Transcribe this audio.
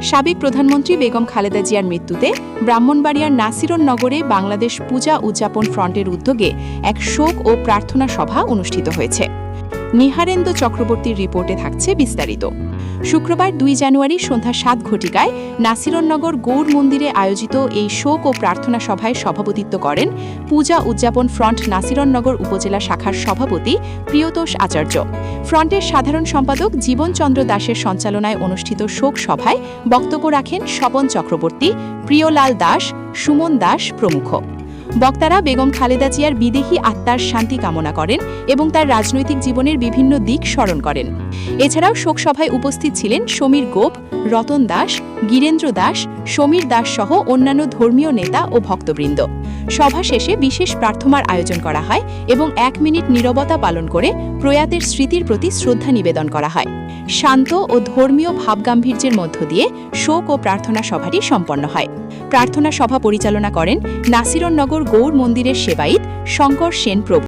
সাবেক প্রধানমন্ত্রী বেগম খালেদা জিয়ার মৃত্যুতে ব্রাহ্মণবাড়িয়ার নাসিরনগরে বাংলাদেশ পূজা উদযাপন ফ্রন্টের উদ্যোগে এক শোক ও প্রার্থনা সভা অনুষ্ঠিত হয়েছে। নিহারেন্দ্র চক্রবর্তীর রিপোর্টে থাকছে বিস্তারিত। শুক্রবার ২ জানুয়ারি সন্ধ্যা ৭ ঘটিকায় নাসিরনগর গৌড় মন্দিরে আয়োজিত এই শোক ও প্রার্থনা সভায় সভাপতিত্ব করেন পূজা উদযাপন ফ্রন্ট নাসিরনগর উপজেলা শাখার সভাপতি প্রিয়তোষ আচার্য। ফ্রন্টের সাধারণ সম্পাদক জীবনচন্দ্র দাসের সঞ্চালনায় অনুষ্ঠিত শোক সভায় বক্তব্য রাখেন স্বপন চক্রবর্তী, প্রিয়লাল দাস, সুমন দাস প্রমুখ। বক্তারা বেগম খালেদা জিয়ার বিদেহী আত্মার শান্তি কামনা করেন এবং তার রাজনৈতিক জীবনের বিভিন্ন দিক স্মরণ করেন। এছাড়াও শোকসভায় উপস্থিত ছিলেন সমীর গোপ, রতন দাস, গিরেন্দ্র দাস, সমীর দাস সহ অন্যান্য ধর্মীয় নেতা ও ভক্তবৃন্দ। সভা শেষে বিশেষ প্রার্থনার আয়োজন করা হয় এবং ১ মিনিট নীরবতা পালন করে প্রয়াতের স্মৃতির প্রতি শ্রদ্ধা নিবেদন করা হয়। শান্ত ও ধর্মীয় ভাবগাম্ভীর্যের মধ্য দিয়ে শোক ও প্রার্থনা সভাটি সম্পন্ন হয়। প্রার্থনা সভা পরিচালনা করেন নাসিরনগর গৌড় মন্দিরের সেবায়িত শঙ্কর সেন প্রভু।